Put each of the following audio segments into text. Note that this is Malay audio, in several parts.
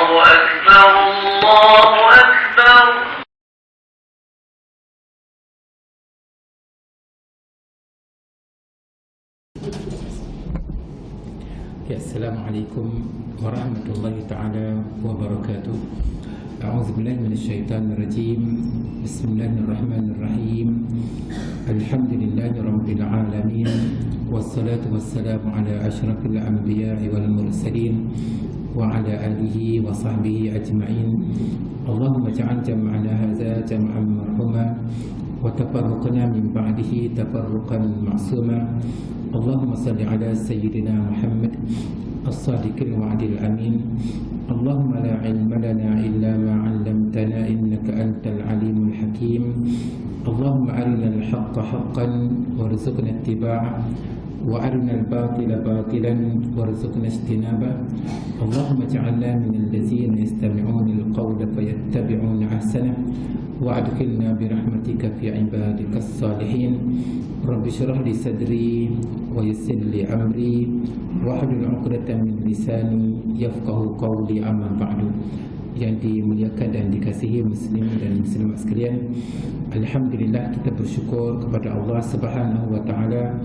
أكبر الله أكبر. Assalamualaikum warahmatullahi ta'ala wabarakatuh. A'udzubillahi minasyaitanirrajim. Bismillahirrahmanirrahim. Alhamdulillahi rabbil alamin. Wassalatu wassalamu ala asyrafil anbiya'i wal mursalin wa ala alihi wa sahbihi ajma'in. Allahumma ja'al jam'ana hadza jam'an marhuma wa tafarruqna min ba'dihi tafarruqan ma'suma. Allahumma salli ala sayyidina Muhammad as-sadiqil wa'dil amin. Allahumma la ilma lana illa ma 'allamtana innaka antal alimul hakim. Allahumma arina al-haqqa haqqan warzuqna ittiba'ah wa arina al-batila batilan warzuqna ijtinabah. Allahumma ij'alna minal ladzina yastami'una al-qawla fayattabi'una ahsanah wa adkhilna bi rahmatika fi ibadikas salihin. Rabbi syrah li sadri wa yassir li amri wahlul 'uqdatam min lisani yafqahu qawli, amma ba'du. Yang dimuliakan dan dikasihi muslim dan muslimat sekalian, alhamdulillah kita bersyukur kepada Allah Subhanahu wa taala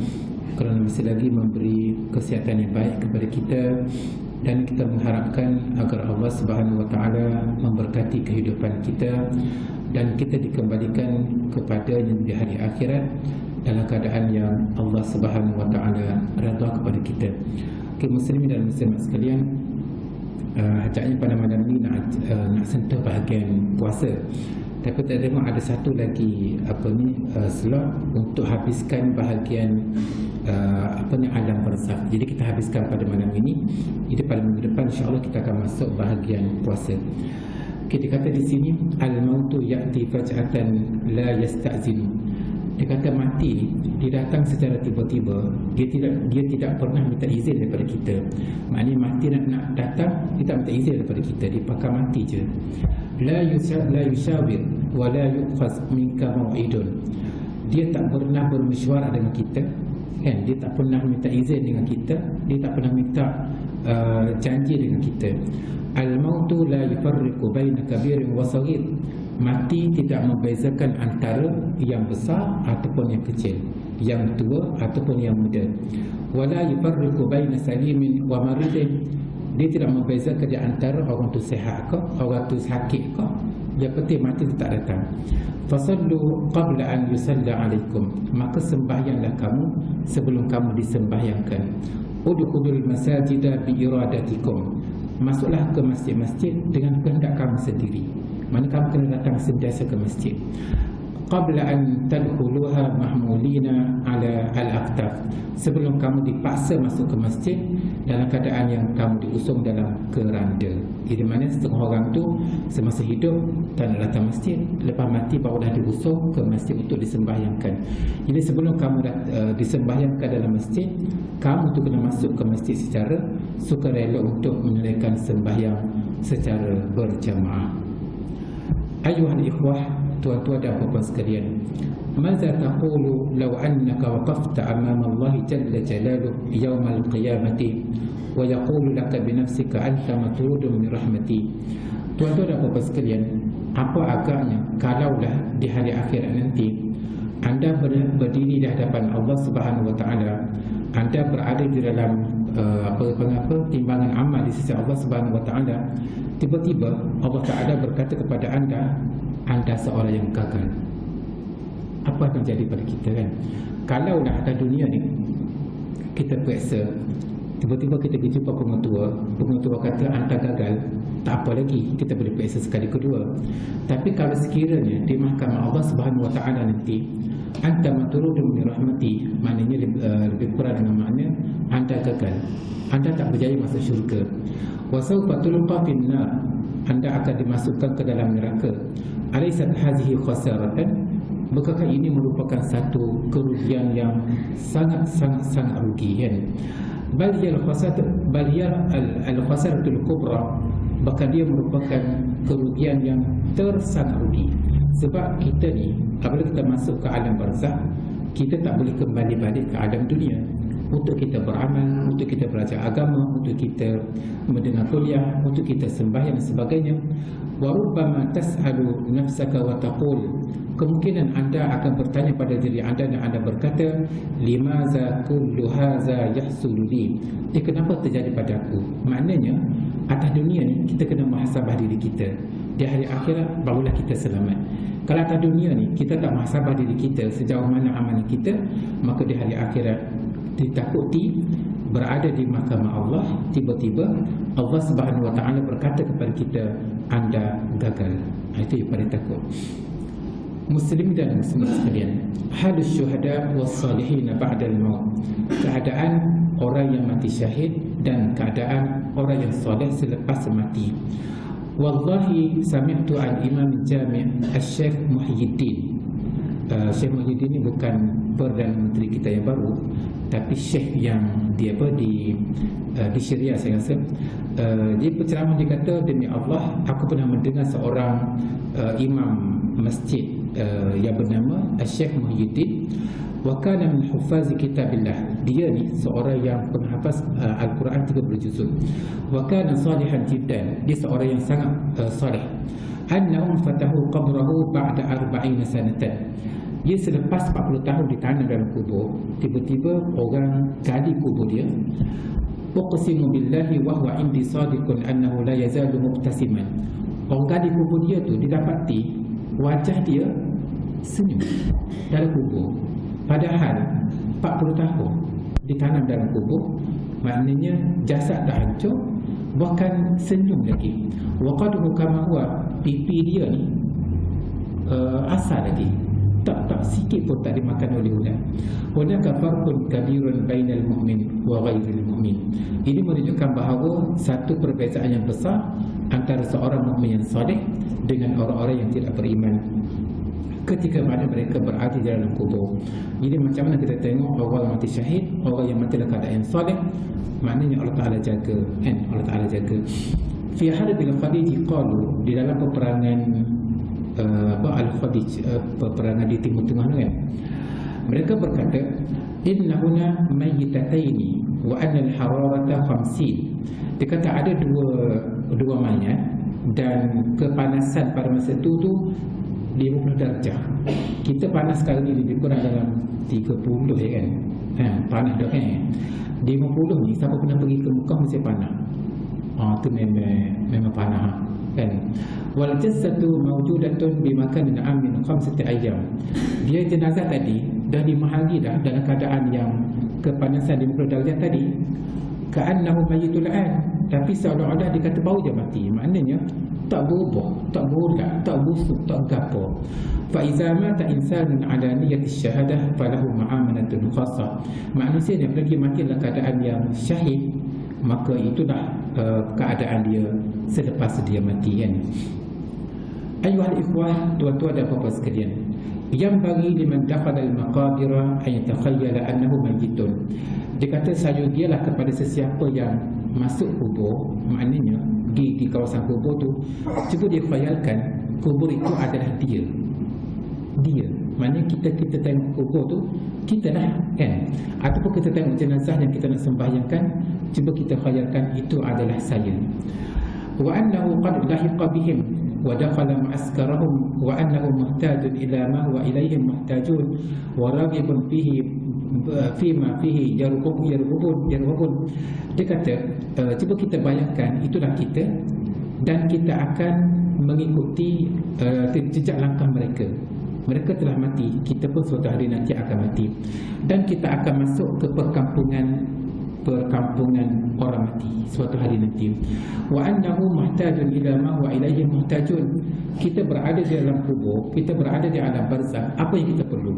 kerana masih lagi memberi kesihatan yang baik kepada kita, dan kita mengharapkan agar Allah Subhanahu wa taala memberkati kehidupan kita dan kita dikembalikan kepadanya di hari akhirat dalam keadaan yang Allah Subhanahu wa taala redha kepada kita. Okay, muslimin dan muslimat sekalian, hajatnya pada malam ni nak sentuh bahagian puasa. Tapi tak tengok ada satu lagi slot untuk habiskan bahagian alam barzakh. Jadi kita habiskan pada malam ini. Jadi pada minggu depan insya-Allah kita akan masuk bahagian puasa. Kita kata di sini al-mautu ya'ti faj'atan la yasta'zinu. Dia kata mati dia datang secara tiba-tiba, dia tidak pernah minta izin daripada kita. Maknanya mati nak datang, dia tak minta izin daripada kita, dia pakai mati je. La yushawir wa la yuqaz minka mau'idun. Dia tak pernah bermesyuarat dengan kita, kan? Dia tak pernah minta izin dengan kita, dia tak pernah minta janji dengan kita. Al-mautu la yufarriqu baina kabirin wa saghir. Mati tidak membezakan antara yang besar ataupun yang kecil, yang tua ataupun yang muda. Wala yufarriqu baina salimin wa maridin. Dia tidak membezakan di antara orang tu sihat ke, orang tu sakit ke. Yang penting mati tu tak datang. Fasallu qabla an yusalla alaikum. Maka sembahyanglah kamu sebelum kamu disembahyangkan. Udkhulul masajida bi iradatikum. Masuklah ke masjid-masjid dengan kehendak kamu sendiri. Mana kamu kena datang sentiasa ke masjid. Qabla an tadkhuluha mahmulina ala al-aqtaf. Sebelum kamu dipaksa masuk ke masjid dalam keadaan yang kamu diusung dalam keranda. Di mana setengah orang tu semasa hidup tak nak datang masjid, lepas mati baru dah diusung ke masjid untuk disembahyangkan. Jadi sebelum kamu disembahyangkan dalam masjid, kamu tu kena masuk ke masjid secara sukarela untuk menunaikan sembahyang secara berjamaah. Ayuhal ikhwah, tuan-tuan dan puan-puan sekalian, maza taqulu law annaka waqafta amama Allah jalla jalaluhu yawmal qiyamati wa yaqulu laka bi nafsika anta matrudun min rahmati. Tuan-tuan dan puan-puan sekalian, apa agaknya kalaulah di hari akhirat nanti anda berdiri di hadapan Allah Subhanahu wa taala, anda berada di dalam timbangan amal di sisi Allah Subhanahu wa taala, tiba-tiba Allah Taala berkata kepada anda seorang yang gagal. Apa akan jadi pada kita, kan? Kalaulah ada dunia ni kita periksa, tiba-tiba kita pergi jumpa pengetua kata anda gagal, tak apa lagi, kita boleh periksa sekali kedua. Tapi kalau sekiranya di mahkamah Allah Subhanahu wa taala nanti anta matrudun min rahmati, maknanya lebih kurang dengan makna anda gagal, anda tak berjaya masuk syurga. Wa sawfa tulqa fin nar, anda akan dimasukkan ke dalam neraka. Alaysat hadhihi khasaratan? Bukankah ini merupakan satu kerugian yang sangat rugi, kan? Bal al-khasaratul kubra, bahkan dia merupakan kerugian yang tersangat rugi. Sebab kita ni apabila kita masuk ke alam barzakh, kita tak boleh kembali balik ke alam dunia. untuk kita beramal, untuk kita belajar agama, untuk kita mendengar kuliah, untuk kita sembahyang dan sebagainya. Wa rubbama tas'alu nafsaka wa taqul, kemungkinan anda akan bertanya pada diri anda dan anda berkata, limaza kullu hadza yahsulu li, kenapa terjadi pada aku? Maknanya atas dunia ni kita kena muhasabah diri kita, di hari akhirat barulah kita selamat. Kalau atas dunia ni kita tak muhasabah diri kita sejauh mana amalan kita, maka di hari akhirat ditakuti berada di mahkamah Allah, tiba-tiba Allah Subhanahu Wa Taala berkata kepada kita, anda gagal. Itu yang paling takut. Muslim dan muslimat sekalian, halus syuhada was salihin ba'da al-maut, keadaan orang yang mati syahid dan keadaan orang yang soleh selepas mati. Wallahi sami'tu al-Imam Jami' al-Syekh Muhyiddin. Syekh Muhyiddin ini bukan Perdana Menteri kita yang baru, tapi Syekh yang dia di Syria saya rasa. Dia penceramah, dia kata, demi Allah aku pernah mendengar seorang imam masjid yang bernama Syekh Muhyiddin, wa kana min huffazi kitabillah, dia ni seorang yang penghafaz Al-Quran 30 juzuk, wa kana salihan jiddan, dia seorang yang sangat soleh. Annahum fatahu qabrahu ba'da 40 sanatan, dia selepas 40 tahun ditanam dalam kubur, tiba-tiba orang gali kubur dia. Uqsimu billahi wa huwa indi sadiqun annahu la yazalu muqtasiman, orang gali kubur dia tu didapati wajah dia senyum dalam kubur, padahal 40 tahun ditanam dalam kubur. Maknanya jasad dah hancur, bahkan senyum lagi. Wa qadhu kama huwa, pipi dia ni asal lagi, tak sikit pun tak dimakan oleh ulat. Hunaka farqun kabirun bainal mu'min wa ghairil mu'min, ini menunjukkan bahawa satu perbezaan yang besar antara seorang mukmin yang saleh dengan orang-orang yang tidak beriman ketika mana mereka berada di dalam kubur. Jadi macam mana kita tengok orang yang mati syahid, orang yang mati dalam keadaan yang saleh, maknanya Allah Ta'ala jaga, kan? Allah Ta'ala jaga. Fi harbil Khalij qalu, di dalam peperangan Al-Khalij, peperangan di Timur Tengah kan, mereka berkata, innahuna mayyitataini wa anna al-hararata 50. Dia kata ada dua mayat dan kepanasan pada masa itu tu 50 darjah. Kita panas sekarang ni lebih kurang dalam 30 kan. Panas dah kan. 50 ni siapa pernah pergi ke Mekah mesti panas. Tu memang panas kan. Wal jassatu mawjudatun bi makanin amin 5 ayyam. Dia jenazah tadi dah 5 hari dah dalam keadaan yang kepanasan 50 darjah tadi. Ka'annahu mayyitul an, tapi seolah-olah dia kata baru je mati. Maknanya tak berubah, tak berulat, tak busuk, tak gapo. Fa iza mata insanun ala niyyati syahadah falahu ma'amanatun khassah. Manusia yang pergi mati dalam keadaan yang syahid, maka itulah keadaan dia selepas dia mati kan. Ayuhal ikhwah, tuan-tuan dan puan-puan sekalian, yang bagi liman dakhala al-maqabira ay yatakhayyala annahu mayyitun. Dia kata sayugialah kepada sesiapa yang masuk kubur, maknanya di kawasan kubur tu, cuba dia khayalkan kubur itu adalah dia. Maknanya kita tengok kubur tu, kita lah kan, ataupun kita tengok jenazah yang kita nak sembahyangkan, cuba kita khayalkan itu adalah saya. Wa annahu qad lahiqa bihim wa dakhala ma'askarahum wa annahu muhtajun ila ma huwa ilayhim muhtajun wa raghibun fihi fima fihi yarghubun. Dia kata cuba kita bayangkan itulah kita, dan kita akan mengikuti jejak langkah mereka. Mereka telah mati, kita pun suatu hari nanti akan mati, dan kita akan masuk ke perkampungan orang mati suatu hari nanti. Wa annahu muhtajun ila ma huwa ilaihi muhtajun. Kita berada di dalam kubur, kita berada di alam barzakh. Apa yang kita perlu?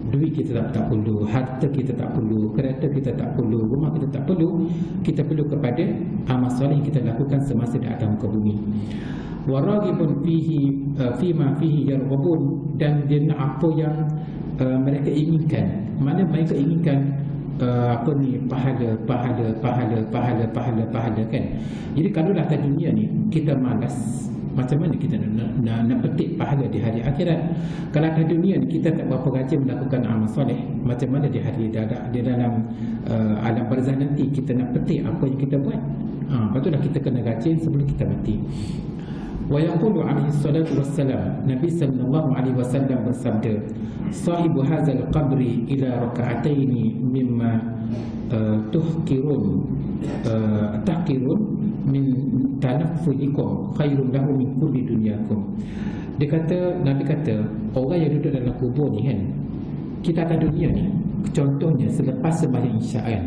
Duit kita tak perlu, harta kita tak perlu, kereta kita tak perlu, rumah kita tak perlu. Kita perlu kepada amal soleh yang kita lakukan semasa di atas muka bumi. Wa raghibun fihi fima fihi yarghubun, dan dia nak apa yang mereka inginkan. Mana mereka inginkan pahala kan. Jadi kalau dah atas dunia ni kita malas macam mana kita nak petik pahala di hari akhirat. Kalau kat dunia ni kita tak berapa rajin melakukan amal soleh, macam mana di hari di dalam alam barzah nanti kita nak petik apa yang kita buat. Lepas tu dah kita kena rajin sebelum kita mati. Wa yaqulu alaihi salatu wassalam, Nabi sallallahu alaihi wasallam bersabda, sahibu hadzal qabri ila raka'ataini mimma tahqirun min tanaffulikum khairun lahu min kulli dunyakum. Dia kata, Nabi kata, orang yang duduk dalam kubur ni kan, kita akan dunia ni, contohnya selepas sembahyang isyak kan,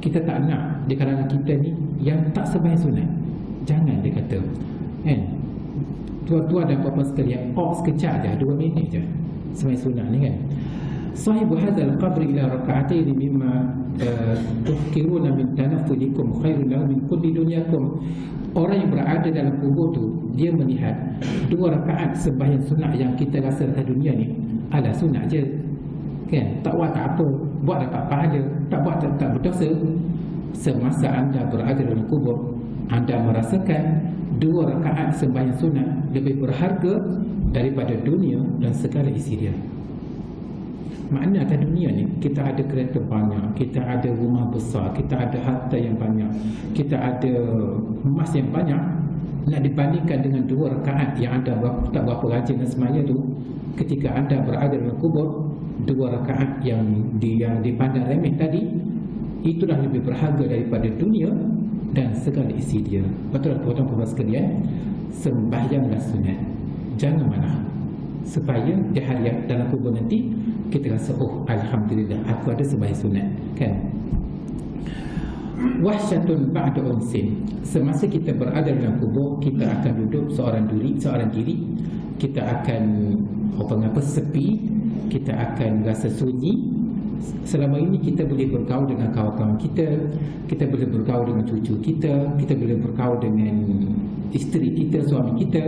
kita tak nak di kalangan kita ni yang tak sembahyang sunat. Jangan, dia kata kan, tuan-tuan dan puan-puan sekalian, sekejap je, 2 minit je sembahyang sunat ni kan. Sahibu hadzal qabri ila raka'ataini mimma tuhkiruna min tanaffulikum khairun lahu min kulli dunyakum. Orang yang berada dalam kubur tu, dia melihat 2 rakaat sembahyang sunat yang kita rasa dekat dunia ni adalah sunat je kan, tak buat tak apa, buat dapat pahala, tak buat tak berdosa. Semasa anda berada dalam kubur, anda merasakan 2 rakaat sembahyang sunat lebih berharga daripada dunia dan segala isi dia. Makna atas dunia ni, kita ada kereta banyak, kita ada rumah besar, kita ada harta yang banyak, kita ada emas yang banyak, nak dibandingkan dengan 2 rakaat yang anda tak berapa rajin dan semaya tu, ketika anda berada dalam kubur, 2 rakaat yang dipandang remeh tadi, itulah lebih berharga daripada dunia dan segala isi dia. Betul tak tuan-tuan sekalian? Sembahyanglah sunat, jangan marah, supaya di hari dalam kubur nanti kita rasa, oh alhamdulillah aku ada sembahyang sunat kan. Wahsyatun ba'da unsin, semasa kita berada dalam kubur, kita akan duduk seorang diri, kita akan sepi, kita akan rasa sunyi. Selama ini kita boleh bergaul dengan kawan-kawan kita boleh bergaul dengan cucu kita boleh bergaul dengan isteri kita, suami kita.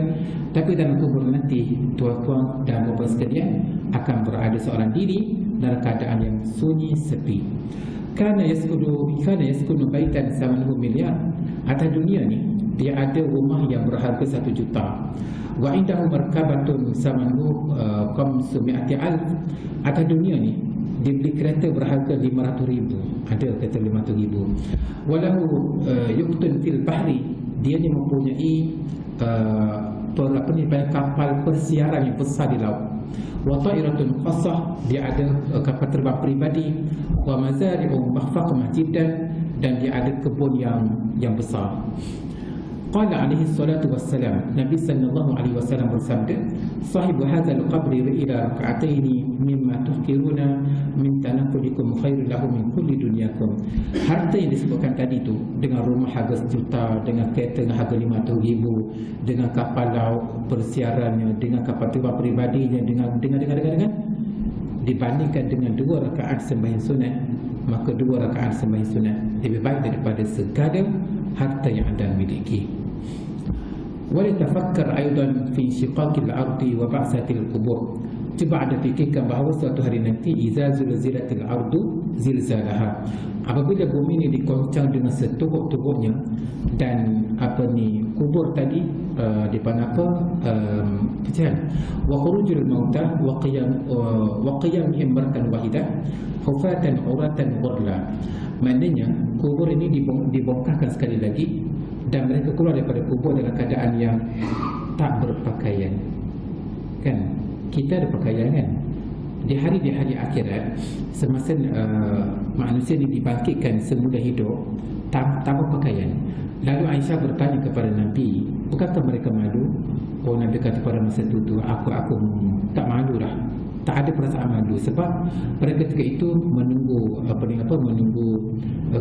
Tapi dalam kubur nanti, tuan-tuan dan puan-puan sekalian, akan berada seorang diri dalam keadaan yang sunyi, sepi. Kana yaskunu baitan samanuhu miliar. Atas dunia ni, dia ada rumah yang berharga 1 juta. Wa indahu markabatun samanuhu 500,000. Atas dunia ni, dia beli kereta berharga 500,000. Ada kereta 500,000. Walahu yuqtun fil bahri, dia ni mempunyai kapal persiaran yang besar di laut. Wa ta'iratun khassah, dia ada kapal terbang peribadi. Wa mazari'un mahfaqah jiddan, dan dia ada kebun yang besar. Qala alaihi salatu wassalam, Nabi sallallahu alaihi wasallam bersabda, sahibu hadzal qabri ila raka'ataini mimma tuhkiruna min tanaffulikum khairul lahu min kulli dunyakum. Harta yang disebutkan tadi tu, dengan rumah harga 1 juta, dengan kereta dengan harga 500,000, dengan kapal laut persiarannya, dengan kapal terbang peribadinya, dengan dibandingkan dengan 2 rakaat sembahyang sunat, maka 2 rakaat sembahyang sunat lebih baik daripada segala harta yang anda miliki. Walitafakkar aidan fi shiqaqil ardi wa ba'satil qubur. Cuba anda fikirkan bahawa suatu hari nanti, iza zulzilatil ardu zilzalaha, apabila bumi ini dikoncang dengan setubuh-tubuhnya, dan kubur tadi dipanggil apa, pecahan. Wa khurujul mauta wa qiyamihim barkan wahidah hufatan uratan ghurla. Maknanya kubur ini dibongkarkan sekali lagi, dan mereka keluar daripada kubur dalam keadaan yang tak berpakaian kan. Kita ada pakaian kan. Di hari akhirat, semasa manusia ini dibangkitkan semula hidup tanpa pakaian. Lalu Aisyah bertanya kepada Nabi, bukankah mereka malu? Oh, Nabi kata pada masa itu, aku tak malu dah, tak ada perasaan malu, sebab pada ketika itu menunggu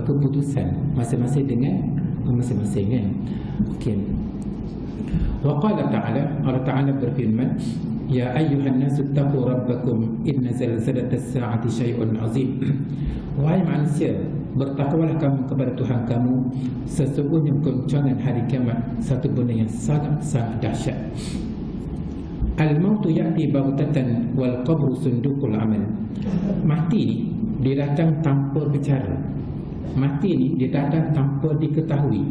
keputusan masing-masing dengan masing-masing kan. Okey. Wa qala ta'ala, Allah Ta'ala berfirman, ya ayyuhan nasu taqu rabbakum inna zalzalatas sa'ati syai'un 'azim. Wahai manusia, bertakwalah kamu kepada Tuhan kamu, sesungguhnya goncangan hari kiamat satu benda yang sangat-sangat dahsyat. Al-mautu ya'ti baghtatan wal qabru sunduqul amal. Mati ni dia datang tanpa bicara. Mati ni dia datang tanpa diketahui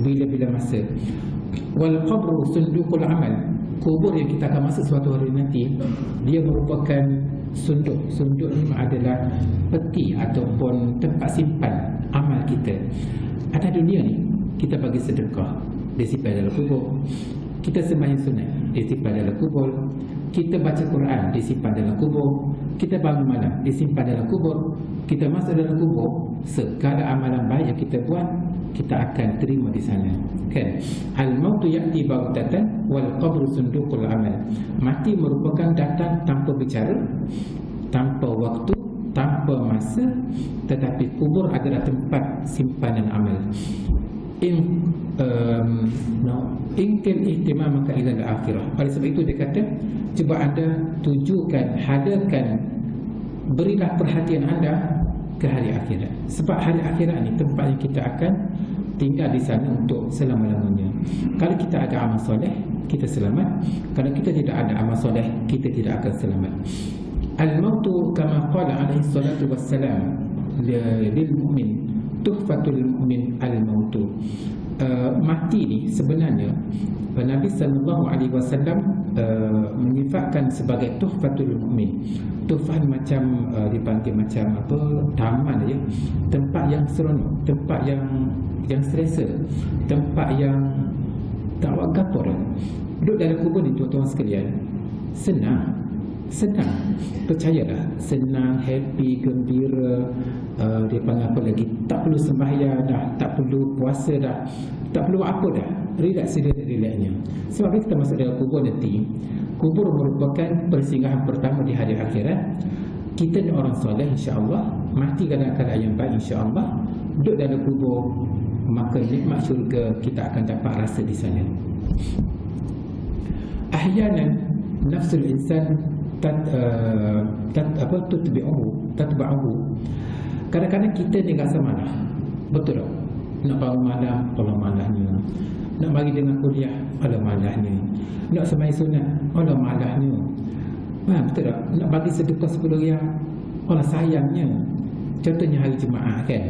bila-bila masa. Wal qabru sunduqul amal. Kubur yang kita akan masuk suatu hari nanti, dia merupakan sunduk. Sunduk ni adalah peti ataupun tempat simpan amal kita. Atas dunia ni kita bagi sedekah, dia simpan dalam kubur. Kita sembahyang sunat, dia simpan dalam kubur. Kita baca Quran, dia simpan dalam kubur. Kita bangun malam, dia simpan dalam kubur. Kita masuk dalam kubur, segala amalan baik yang kita buat, kita akan terima di sana. Kan? Al-mautu ya'ti baghtatan wal qabru sunduqul amal. Mati merupakan datang tanpa bicara, tanpa waktu, tanpa masa, tetapi kubur adalah tempat simpanan amal. Ingkan ihtimamaka ila al-akhirah. Oleh sebab itu dia kata, cuba anda tujukan, hadirkan, berilah perhatian anda ke hari akhirat. Sebab hari akhirat ni tempat yang kita akan tinggal di sana untuk selama-lamanya. Kalau kita ada amal soleh, kita selamat. Kalau kita tidak ada amal soleh, kita tidak akan selamat. Al-mautu kama qala alaihi salatu wassalam lil mu'min tuhfatul mu'min al-mautu. Mati ni sebenarnya Nabi SAW menyifatkan sebagai tuhfatul mu'min. Tuhfah macam dipanggil macam apa, taman ya, tempat yang seronok, tempat yang selesa, tempat yang tak buat gapo dah. Duduk dalam kubur ni tuan-tuan sekalian, senang, percayalah, senang, happy, gembira. Dia panggil apa lagi, tak perlu sembahyang dah, tak perlu puasa dah, tak perlu apa dah, relaxnya. Sebab kita masuk dalam kubur nanti, kubur merupakan persinggahan pertama di hari akhirat. Kita ni orang soleh insya-Allah, mati dalam keadaan yang baik insya-Allah, duduk dalam kubur, maka nikmat syurga kita akan dapat rasa di sana. Ahyanan nafsul insan tatba'uhu. Kadang-kadang kita ni rasa malah, betul tak? Nak bangun malam, Allah malahnya. Nak bagi dengan kuliah, Allah malahnya. Nak sembahyang sunat, Allah malahnya. Betul tak? Nak bagi sedekah 10 riyal, Allah sayangnya. Contohnya hari Jumaat kan.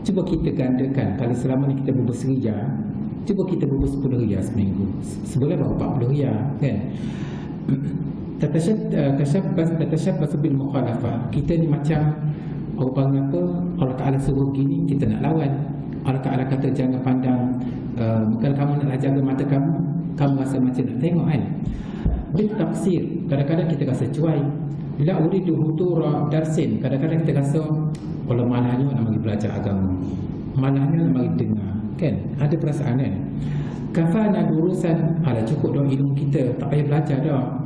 Cuba kita gandakan, kalau selama ni kita berbus riyal, cuba kita berbus 10 riyal seminggu. Sebulan baru 40 riyal kan. Tatashabbas bil mukhalafah. Kita ni macam orang panggil apa, Allah Ta'ala suruh gini, kita nak lawan. Allah Ta'ala kata jangan pandang, kalau kamu nak jaga mata kamu rasa macam nak tengok kan. Bil taqsir, kadang-kadang kita rasa cuai. La uridu hutura darsin, kadang-kadang kita rasa Allah malahnya nak bagi belajar agama, malahnya nak bagi dengar kan. Ada perasaan kan. Kafana durusan, ada cukup dah ilmu kita, tak payah belajar dah.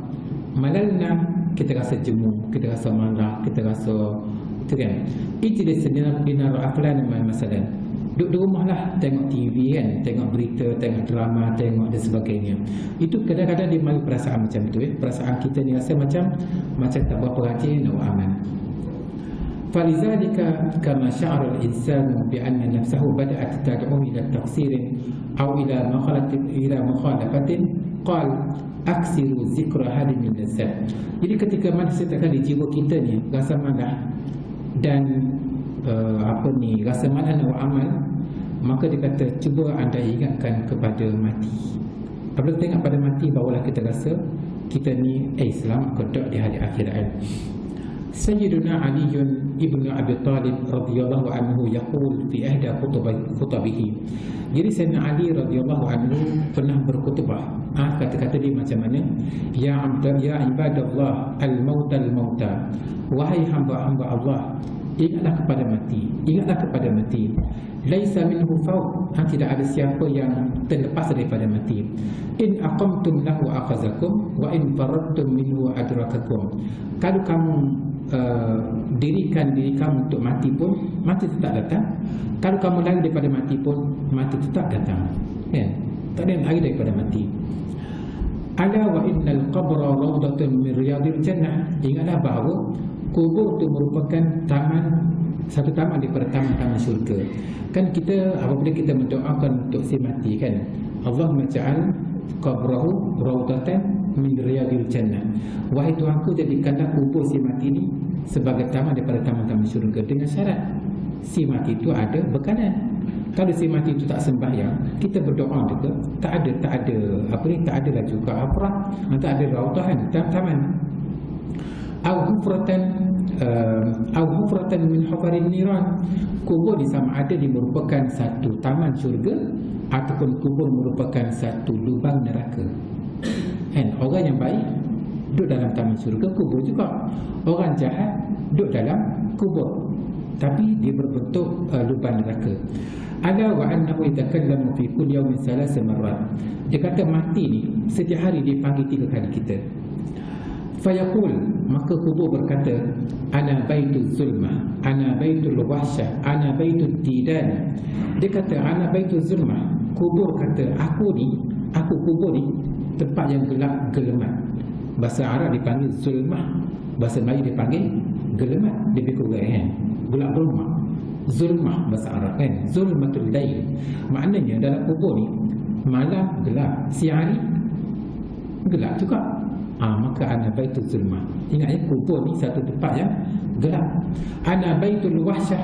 Malalna, kita rasa jemu, kita rasa malah, kita rasa itu kan. Ijlis dinar aflan masalan. Duduk di rumah lah, tengok TV kan, tengok berita, tengok drama, tengok dan sebagainya. Itu kadang-kadang dia mari perasaan macam tu perasaan kita ni rasa macam tak berapa rajin nak aman. Falizalika kama sya'ara al-insanu bi anna nafsahu bada'at tad'u ila taqsirin aw ila mukhalafatin qala aksiru zikra hadhihi min lazzat. Jadi ketika manusia sekali jiwa kita ni rasa malah dan rasa malah nak amal, maka dia kata cuba anda ingatkan kepada mati. Apabila tengok pada mati, barulah kita rasa kita ni Islam kedok di hari akhirat. Sayyiduna Ali ibn Abi Talib radhiyallahu anhu yaqul fi ihda khutbahihi. Jadi Sayyidina Ali radhiyallahu anhu pernah berkhutbah. Kata-kata dia macam mana? Ya ibadallah al-mauta. Wahai hamba-hamba Allah, ingatlah kepada mati. Laisa minhu fawq, tidak ada siapa yang terlepas daripada mati. In aqamtum lahu akhazakum wa in faradtum minhu adrakakum. Kalau kamu dirikan diri kamu untuk mati pun, mati tetap datang. Kalau kamu lari daripada mati pun, mati tetap datang. Kan? Tak ada yang lari daripada mati. Ala wa innal qabra rawdatun min riyadil jannah. Ingatlah bahawa kubur itu merupakan satu taman daripada taman-taman syurga. Kan kita apabila kita mendoakan untuk si mati kan, Allahumma ja'al qabrahu rawdatan min riyadil jannah. Wahai Tuhanku, jadikanlah kubur si mati ini sebagai taman daripada taman-taman syurga, dengan syarat si mati itu ada bekanan. Kalau si mati itu tak sembahyang, kita berdoa juga tak ada laju ke afrah, tak ada rautah kan, taman. Au hufratan min hufarin niran. Kubur di sama ada merupakan satu taman syurga ataupun kubur merupakan satu lubang neraka. Kan orang yang baik duduk dalam taman syurga, kubur juga. Orang jahat duduk dalam kubur, tapi dia berbentuk lubang neraka. Ala wa annahu yatakallamu fi kulli yawmin 3 marrat. Dia kata mati ni setiap hari dia panggil 3 kali kita. Fayaqul, maka kubur berkata, ana baitul zulmah, ana baitul wahsyah, ana baitul didan. Dia kata ana baitul zulmah. Kubur kata aku kubur ni tempat yang gelap gelemat. Bahasa Arab dipanggil zulmah, bahasa Melayu dipanggil gelemat. Lebih kurang kan, gelap gelemat. Zulmah bahasa Arab kan, zulmatul lail. Maknanya dalam kubur ni malam gelap, siang hari gelap juga. Maka ana baitul zulmah. Ingat ya, kubur ni satu tempat yang gelap. Ana baitul wahsyah,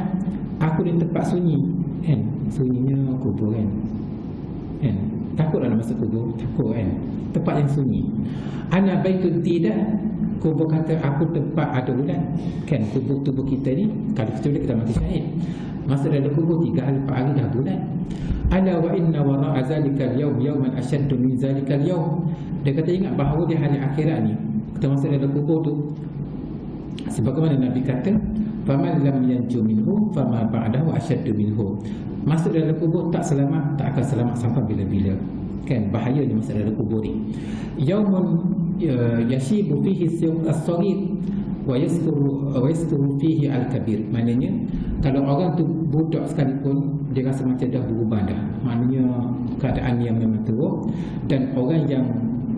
aku di tempat sunyi. Kan, sunyinya kubur kan. Takutlah nak masuk kubur, takut kan. Tempat yang sunyi. Ana baitul tidak, kubur kata aku tempat ada bulan. Kan kubur tubuh kita ni, kalau kita mati syahid, masa dalam kubur 3 hari 4 hari dah bulan. Ala wa inna wara'a zalikal yawm yawman ashaddu min zalikal yawm. Dia kata ingat bahawa di hari akhirat ni, kita masa dalam kubur tu, sebagaimana Nabi kata, faman lam yanju minhu fama ba'dahu ashaddu minhu. Masuk dalam kubur tak selamat, tak akan selamat sampai bila-bila. Kan bahayanya masuk dalam kubur ni. Yaumun yashibu fihi as-saghir wa yasturu fihi al-kabir. Maknanya kalau orang tu budak sekalipun, dia rasa macam dah berubah dah. Maknanya keadaan yang memang teruk. Dan orang yang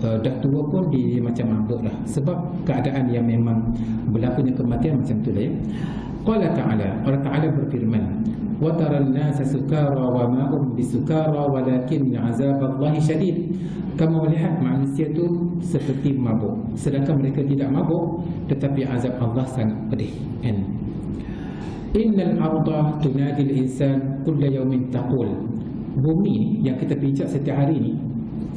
dah tua pun dia macam mabuk dah, sebab keadaan yang memang berlakunya kematian macam tu lah ya. Qala ta'ala, Allah Ta'ala berfirman, wa taral nasa sukara wa ma hum bisukara walakin azaballahi syadid. Kamu melihat manusia tu seperti mabuk, sedangkan mereka tidak mabuk, tetapi azab Allah sangat pedih. Innal arda tunadil insan kulla yawmin taqul. Bumi yang kita pijak setiap hari ni,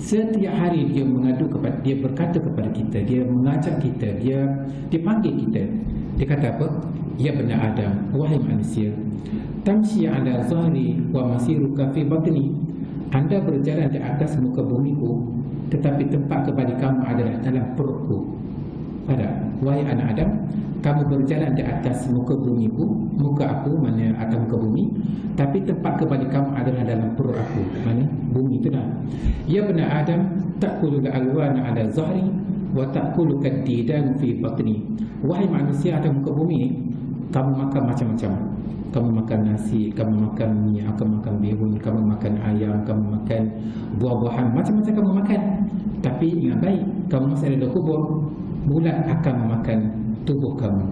setiap hari dia mengadu kepada, dia berkata kepada kita, dia mengajak kita, dia panggil kita. Dia kata apa? Ya bani Adam, wahai manusia, tamshi ala zahri wa masiruka fi batni. Anda berjalan di atas muka bumiku, tetapi tempat kembali kamu adalah dalam perutku. Pada wahai anak Adam, kamu berjalan di atas muka bumiku, muka aku mana atas muka bumi, tapi tempat kembali kamu adalah dalam perut aku, mana bumi itu dah. Ya bani Adam, ta'kulul alwana ala zahri wa ta'kulul kaddidan fi batni. Wahai manusia atas muka bumi ni, kamu makan macam-macam. Kamu makan nasi, kamu makan minyak, kamu makan bihun, kamu makan ayam, kamu makan buah-buahan, macam-macam kamu makan. Tapi ingat baik, kamu masih ada kubur, bulat akan memakan tubuh kamu.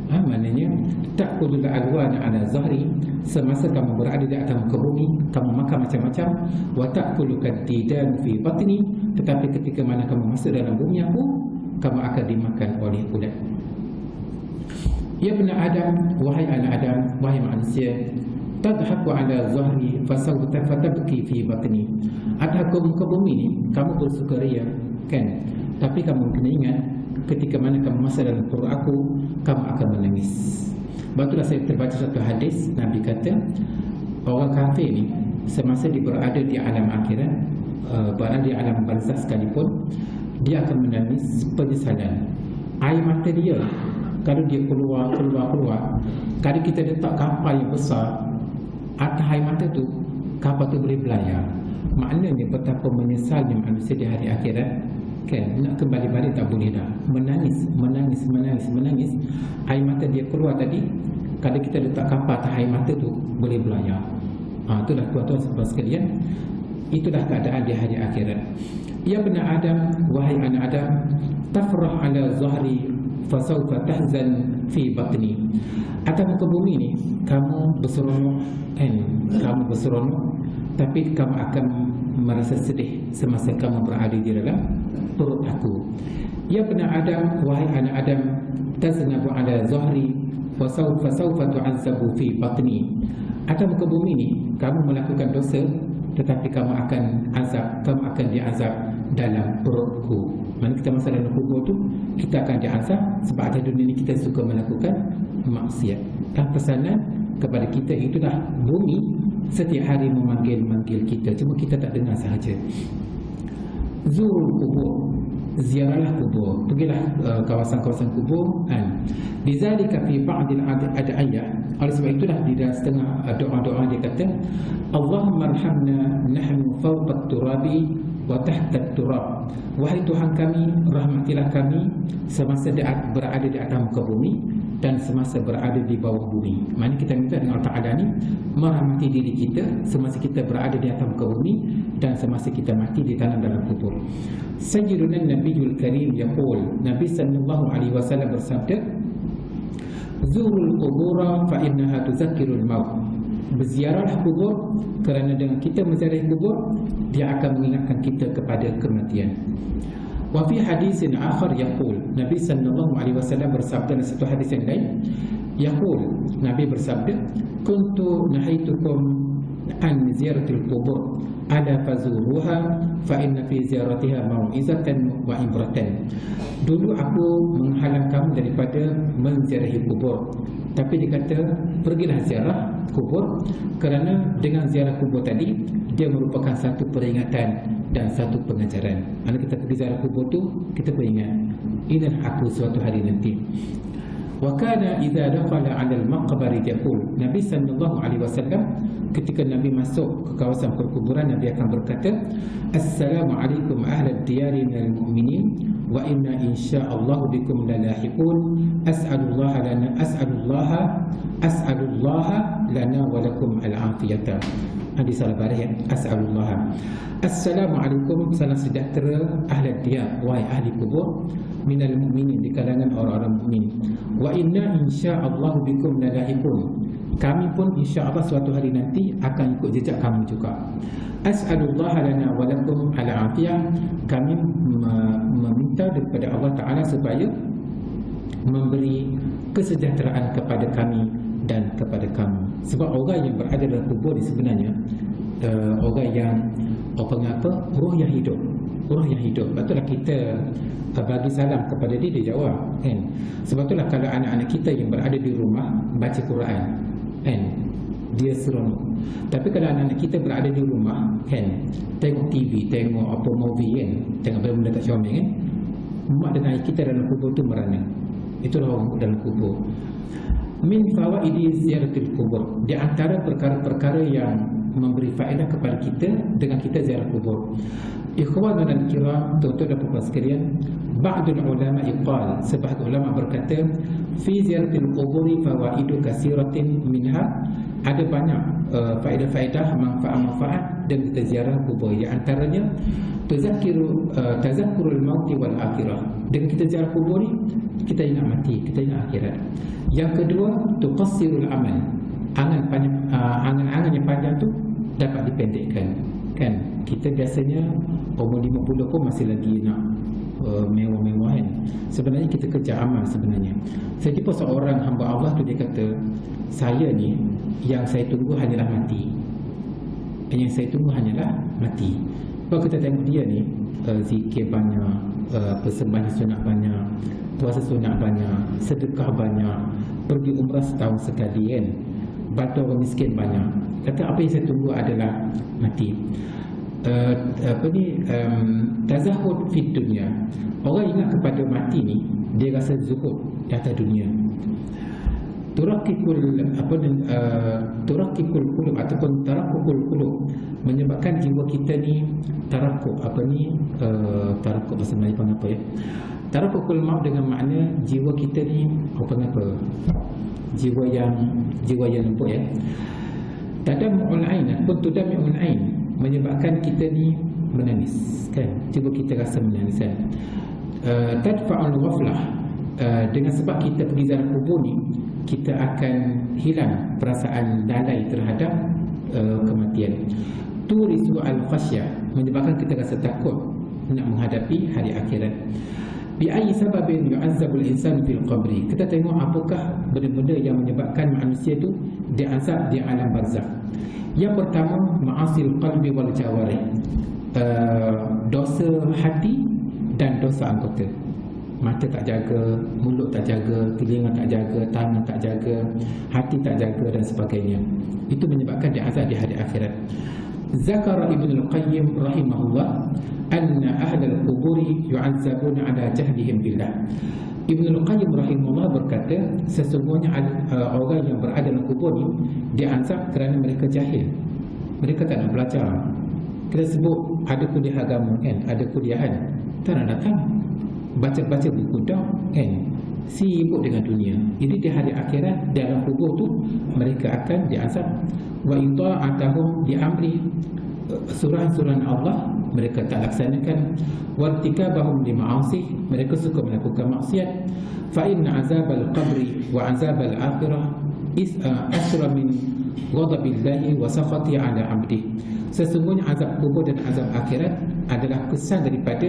Maknanya ta'kulul alwana ala zahri, semasa kamu berada di atas muka bumi, kamu makan macam-macam. Wa ta'kulul kaddidan fi batni, tetapi ketika mana kamu masuk dalam bumi aku, kamu akan dimakan oleh ulat. Ya bani Adam, wahai anak Adam, wahai manusia, tadhaku ala zahri fasawfa tabki fi batni. Atas muka bumi ni kamu bersukaria kan, tapi kamu kena ingat, ketika mana kamu masuk dalam perut aku, kamu akan menangis. Betullah saya terbaca satu hadis, Nabi kata orang kafir ni semasa dia berada di alam akhirat, berada di alam barzakh sekalipun, dia akan menangis penyesalan. Air mata dia kalau dia keluar, kalau kita letak kapal yang besar atas air mata tu, kapal tu boleh belayar. Maknanya betapa menyesalnya manusia di hari akhirat kan, nak kembali balik tak boleh dah. Menangis. Air mata dia keluar tadi, kalau kita letak kapal atas air mata tu, boleh belayar. Itulah tuan-tuan saudara sekalian, itulah keadaan di hari akhirat. Ya bani Adam, wahai anak Adam, tafrah ala zahri fasawfa tahzan fi batni. Atas muka bumi ni kamu berseronok kan, kamu berseronok, tapi kamu akan merasa sedih semasa kamu berada di dalam perut aku. Ya bani Adam, wahai anak Adam, taznabu ala zahri fasawfa tu'azzabu fi batni. Atas muka bumi ni kamu melakukan dosa, tetapi kamu akan diazab dalam perutku. Mana kita masa dalam kubur tu, kita akan diazab sebab atas dunia ni kita suka melakukan maksiat. Dan pesanan kepada kita itulah bumi setiap hari memanggil kita, cuma kita tak dengar sahaja. Zurul kubur, ziarahlah kubur, pergilah kawasan-kawasan kubur. Lizalika fi ba'dil ad'iyah, oleh sebab itulah di dalam setengah doa-doa dia kata, Allahumma arhamna nahnu fawqa turabi wa tahta turab. Wahai Tuhan kami, rahmatilah kami semasa berada di atas muka bumi dan semasa berada di bawah bumi. Maksudnya kita minta dengan Allah Ta'ala ni merahmati diri kita semasa kita berada di atas muka bumi dan semasa kita mati di tanah dalam kubur. Sayyiduna Nabiyul Karim yaqul, Nabi sallallahu alaihi wasallam bersabda, Zurul qubura fa innaha tuzakkirul maut. Berziarahlah kubur kerana dengan kita menziarahi kubur, dia akan mengingatkan kita kepada kematian. Wa fi hadisin akhar yaqul, Nabi sallallahu alaihi wasallam bersabda dalam satu hadis yang lain, yaqul, Nabi bersabda, kuntu nahaitukum an ziyaratil qubur ala fazuruha fa inna fi ziyaratiha mau'izatan wa ibratan. Dulu aku menghalang kamu daripada menziarahi kubur, tapi dia kata pergilah ziarah kubur kerana dengan ziarah kubur tadi dia merupakan satu peringatan dan satu pengajaran. Kalau kita pergi ziarah kubur tu, kita beringat, inilah aku suatu hari nanti. Wa kana idza dakhala 'ala al-maqbari yaqul, Nabi sallallahu alaihi wasallam ketika Nabi masuk ke kawasan perkuburan, Nabi akan berkata, Assalamu alaikum ahlad diyari minal mu'minin wa inna insya'allahu bikum lalahiqun. As'alullaha lana wa lakum al-afiyata. Hadis al-Barih, as'alullaha. Assalamualaikum, salam sejahtera ahlad diyar, wahai ahli kubur, minal mu'minin, di kalangan orang-orang mukmin. Wa inna insya'allahu bikum lalahiqun, kami pun insya-Allah suatu hari nanti akan ikut jejak kamu juga. As'alullaha lana wa lakum al-afiyah, kami meminta daripada Allah Ta'ala supaya memberi kesejahteraan kepada kami dan kepada kamu. Sebab orang yang berada dalam kubur ni sebenarnya orang yang roh yang hidup. Sebab itulah kita bagi salam kepada dia, dia jawab, kan? Sebab itulah kalau anak-anak kita yang berada di rumah baca Quran, kan, dia seronok. Tapi kalau anak-anak kita berada di rumah, kan, tengok TV, tengok apa movie, kan, tengok benda-benda tak comel, kan, mak dan ayah kita dalam kubur tu merana. Itulah orang dalam kubur. Min fawaidi ziyaratil kubur, di antara perkara-perkara yang memberi faedah kepada kita dengan kita ziarah kubur. Ikhwanuna al-kiram, tuan-tuan dan puan sekalian, ba'dul ulama iqal, sebahagian ulama berkata, fi ziyaratil quburi fawaidu katsiratin minha, ada banyak faedah-faedah, manfaat-manfaat dan kita ziarah kubur. Di antaranya tazakkurul mauti wal akhirah. Dengan kita ziarah kubur ni, kita ingat mati, kita ingat akhirat. Yang kedua, tuqassirul amal, angan-angan yang panjang tu dapat dipendekkan, kan? Kita biasanya umur 50 pun masih lagi nak mewah-mewah, kan? Sebenarnya kita kerja amal sebenarnya. Saya jumpa seorang hamba Allah tu, dia kata, saya ni yang saya tunggu hanyalah mati. Yang saya tunggu hanyalah mati. Kalau kita tengok dia ni, zikir banyak, persembahan sunat banyak, puasa sunat banyak, sedekah banyak, pergi umrah setahun sekali, kan, bantu orang miskin banyak. Kata apa yang saya tunggu adalah mati. Tazahud fid dunia, orang ingat kepada mati ni, dia rasa zuhud di atas dunia. Turakikul qulub ataupun tarakukul qulub, menyebabkan jiwa kita ni tarakuk. Tarakuk bahasa Melayu apa ya? Tarakukul maut dengan makna jiwa kita ni jiwa yang lembut, ya. Tadammu'ul ain ataupun tudammu'ul ain, menyebabkan kita ni menangis, kan? Jiwa kita rasa menangis, kan? Tadfa'ul ghaflah, dengan sebab kita pergi ziarah kubur ni, kita akan hilang perasaan lalai terhadap kematian. Turisu al-khasyah, menyebabkan kita rasa takut nak menghadapi hari akhirat. Bi ayyi sababin yu'azzabul insan fil qabri, kita tengok apakah benda-benda yang menyebabkan manusia tu diazab di alam barzakh. Yang pertama, ma'asil qalbi wal jawarih, dosa hati dan dosa anggota. Mata tak jaga, mulut tak jaga, telinga tak jaga, tangan tak jaga, hati tak jaga dan sebagainya. Itu menyebabkan dia azab di hari akhirat. Zakara Ibn Al-Qayyim rahimahullah anna ahlal quburi yu'azzabuna ala jahlihim billah. Ibn Al-Qayyim rahimahullah berkata, sesungguhnya orang yang berada dalam kubur ni diazab kerana mereka jahil. Mereka tak nak belajar. Kita sebut ada kuliah agama kan, ada kuliahan, tak nak datang. Baca-baca buku dah kan, sibuk dengan dunia. Jadi di hari akhirat dalam kubur tu mereka akan diazab. Wa ita'atahum diamri, surah-surah Allah mereka tak laksanakan. Wartikabahum li ma'asih, mereka suka melakukan maksiat. Fa inna azabal qabri wa azabal akhirah asra min ghadabillahi wa sakhati ala 'abdi. Sesungguhnya azab kubur dan azab akhirat adalah kesan daripada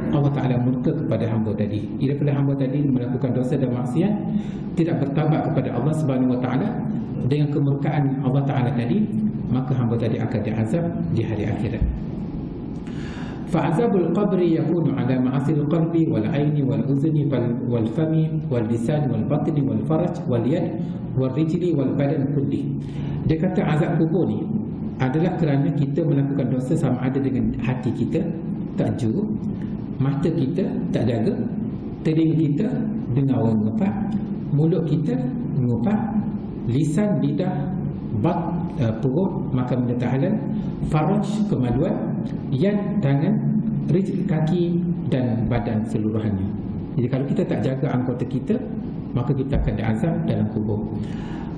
Allah Ta'ala murka kepada hamba tadi. Bila hamba tadi melakukan dosa dan maksiat, tidak bertaubat kepada Allah Subhanahu Wa Ta'ala, dengan kemurkaan Allah Ta'ala tadi, maka hamba tadi akan diazab di hari akhirat. Fa'azabul qabri yakunu ala ma'asil qalbi wal aini wal uzni wal fami wal lisan wal batni wal faraj wal yad wal rijli wal badan kulli. Dia kata azab kubur ni adalah kerana kita melakukan dosa sama ada dengan hati kita tak jujur, mata kita tak jaga, telinga kita dengar orang mengepak, mulut kita mengepak, lisan, lidah, perut makan benda tak halal, faraj kemaluan, yad tangan, rijl kaki dan badan seluruhannya. Jadi kalau kita tak jaga anggota kita, maka kita akan diazab dalam kubur.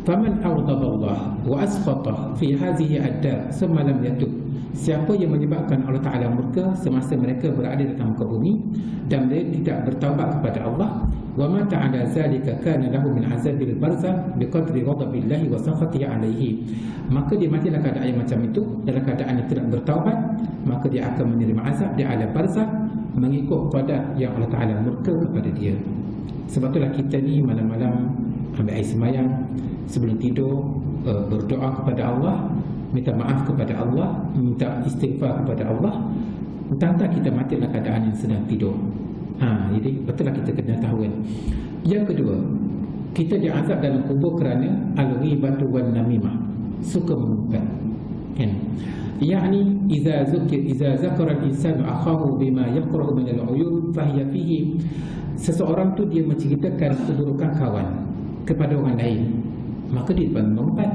Faman awdaballah wa asqata fi hadhihi ad-dar thumma lam yatub. Siapa yang menyebabkan Allah Ta'ala murka semasa mereka berada di muka bumi dan mereka tidak bertaubat kepada Allah, wa ma ta'ala zalika kana lahu min azabil barzakh biqadri ghadabillahi wa sakhatihi alaihi. Maka dia mati dalam keadaan yang macam itu, dalam keadaan yang tidak bertaubat, maka dia akan menerima azab di alam barzakh mengikut pada yang Allah Ta'ala murka kepada dia. Sebab itulah kita ni malam-malam ambil air sembahyang, sebelum tidur berdoa kepada Allah, minta maaf kepada Allah, minta istighfar kepada Allah, entah-entah kita mati dalam keadaan yang sedang tidur. Jadi betul lah kita kena tahu kan. Yang kedua, kita diazab dalam kubur kerana al-ghibatu wan namimah, suka mengumpat kan. Yani idza zakara al-insanu akhahu bima yakrahu min al-uyub fa hiya fihi. Seseorang tu dia menceritakan keburukan kawan kepada orang lain, maka dia mengumpat.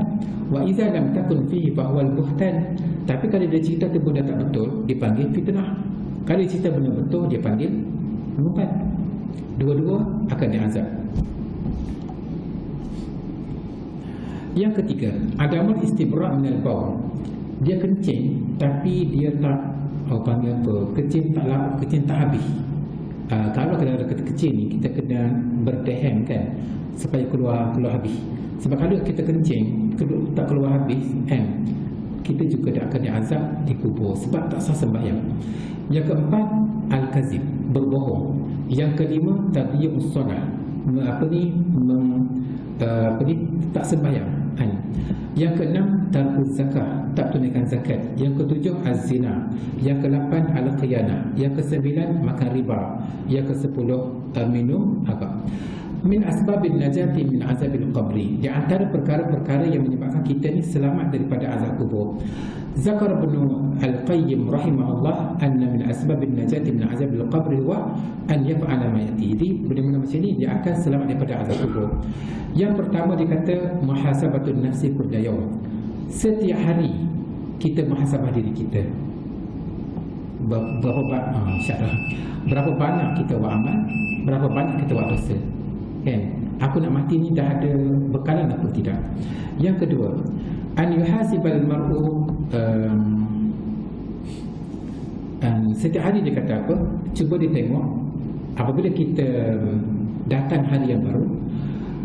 Wa idza lam takun fihi fa huwa al-buhtan. Tapi kalau dia cerita tu benda tak betul, dipanggil fitnah. Kalau dia cerita benda betul, dia panggil mengumpat. Dua-dua akan diazab. Yang ketiga, adamul istibra' min al-bawl. Dia kencing tapi dia tak panggil apa? Kencing tak habis. Kalau ada kecil ni, kita kena berdehem kan, supaya keluar habis. Sebab kalau kita kencing tak keluar habis kan, kita juga akan diazab di kubur sebab tak sah sembahyang. Yang keempat, al-kazib, berbohong. Yang kelima, tadhiyus solah, tak sembahyang kan. Yang keenam, tarkuz zakah, tak tunaikan zakat. Yang ketujuh, az-zina. Yang ke-8, al-qiyanah. Yang ke-9, makan riba. Yang ke-10, minum arak. Min asbabin najati min azabil qabri. Di antara perkara-perkara yang menyebabkan kita ni selamat daripada azab kubur. Zakar Ibn Al-Qayyim rahimahullah anna min asbabin najati min azabil qabri wa an yaf'ala ma yati. Jadi benda-benda macam ni dia akan selamat daripada azab kubur. Yang pertama dia kata muhasabatun nafsi kulla yawm. Setiap hari kita muhasabah diri kita. Berapa banyak kita buat amal, berapa banyak kita buat dosa. Kan? Aku nak mati ni dah ada bekalan atau tidak? Yang kedua, an yuhasibal mar'u, setiap hari dia kata apa? Cuba dia tengok, apabila kita datang hari yang baru,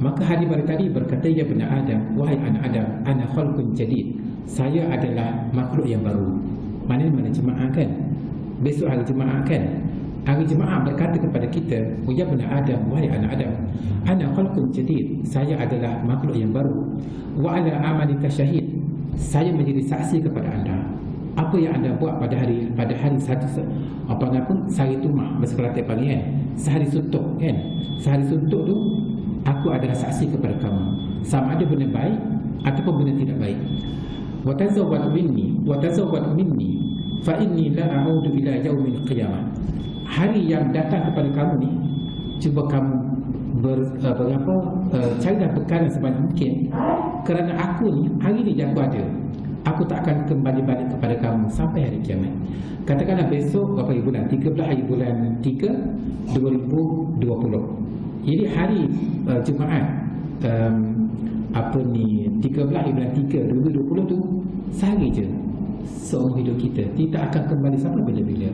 maka hari baru tadi berkata, ya benar Adam, wahai anak Adam, ana khalqun jadid, saya adalah makhluk yang baru. Mana jemaah kan? Besok hari jemaah kan? Hari jemaah berkata kepada kita, oh ya benar Adam, wahai anak Adam, ana khalqun jadid, saya adalah makhluk yang baru. Wa ala amalika syahid, saya menjadi saksi kepada anda. Apa yang anda buat pada hari satu sehari tumah, bahasa Kelantan panggil kan, sehari suntuk kan. Sehari suntuk tu aku adalah saksi kepada kamu, sama ada benda baik ataupun benda tidak baik. Wa tazawwad minni fa inni la a'udu ila yaumil qiyamah. Hari yang datang kepada kamu ni, cuba kamu carilah bekal sebanyak mungkin, kerana aku ni hari ni yang aku ada, aku tak akan kembali balik kepada kamu sampai hari kiamat. Katakanlah besok berapa hari bulan? 13 hari bulan 3 2020. Jadi hari Jumaat 13 hari bulan 3 2020 tu sehari je seumur hidup kita, tidak akan kembali sampai bila-bila.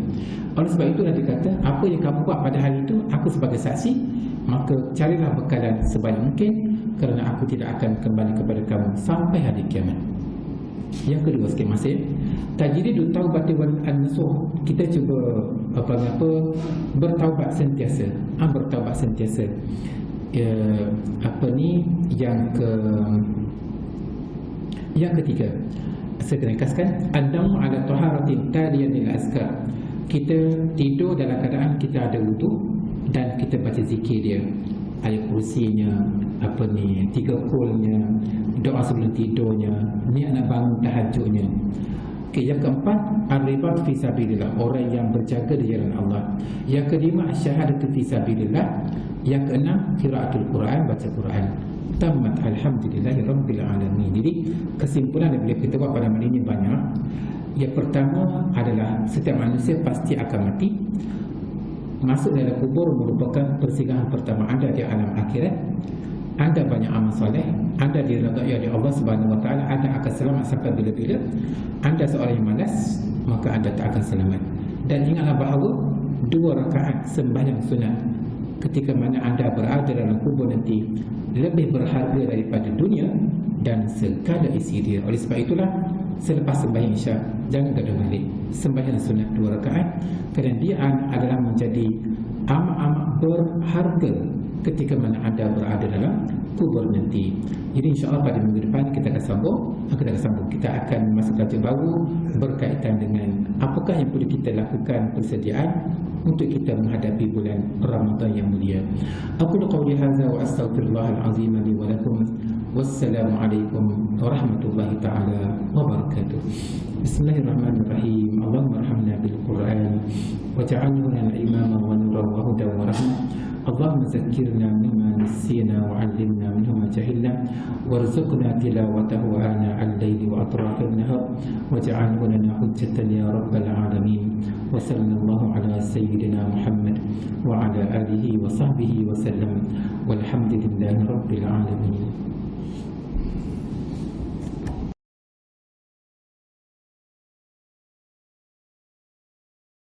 Oleh sebab itu Nabi kata, apa yang kamu buat pada hari itu, aku sebagai saksi, maka carilah bekalan sebanyak mungkin, kerana aku tidak akan kembali kepada kamu sampai hari kiamat. Yang kedua sikit masih, tajridu taubati wal an-nasuh. Kita cuba bertaubat sentiasa. Bertaubat sentiasa. Yang ketiga, saya ringkaskan, andamu ala taharatin taliyan lil azkar. Kita tidur dalam keadaan kita ada wudu dan kita baca zikir dia, ayat kursinya, 3 kulnya, doa sebelum tidurnya, niat nak bangun tahajudnya. Yang keempat, ar-ribat fi sabilillah, orang yang berjaga di jalan Allah. Yang kelima, syahadatu fi sabilillah. Yang keenam, qiraatul Quran, baca Quran. Tamat alhamdulillahi rabbil alamin. Jadi kesimpulan yang boleh kita buat pada malam ini banyak. Yang pertama adalah setiap manusia pasti akan mati. Masuk dalam kubur merupakan persinggahan pertama anda di alam akhirat. Anda banyak amal soleh, anda diredai oleh Allah Subhanahu Wa Taala, anda akan selamat sampai bila-bila. Anda seorang yang malas, maka anda tak akan selamat. Dan ingatlah bahawa 2 rakaat sembahyang sunat ketika mana anda berada dalam kubur nanti lebih berharga daripada dunia dan segala isi dia. Oleh sebab itulah, selepas sembahyang Isyak, jangan gaduh balik, sembahyang sunat 2 rakaat, kerana dia adalah menjadi amat-amat berharga ketika mana anda berada dalam kubur nanti. Jadi insya-Allah pada minggu depan kita akan sambung. Kita akan masuk tajuk baru berkaitan dengan apakah yang perlu kita lakukan persediaan untuk kita menghadapi bulan Ramadan yang mulia. Aku qauli hadza wa astaghfirullahal azim li wa lakum. Wassalamualaikum warahmatullahi taala wabarakatuh. Bismillahirrahmanirrahim. Allahumma arhamna bil Qur'an waj'alhu lana imaman wa nuran wa hudan wa rahmah. Allahumma zakkirna mimma nasina wa 'allimna minhu ma jahilna warzuqna tilawatahu ana al-laili wa atrafan nahar waj'alhu lana hujjatan ya rabbal alamin. Wa sallallahu ala sayyidina Muhammad wa ala alihi wa sahbihi wa sallam walhamdulillahi rabbil alamin.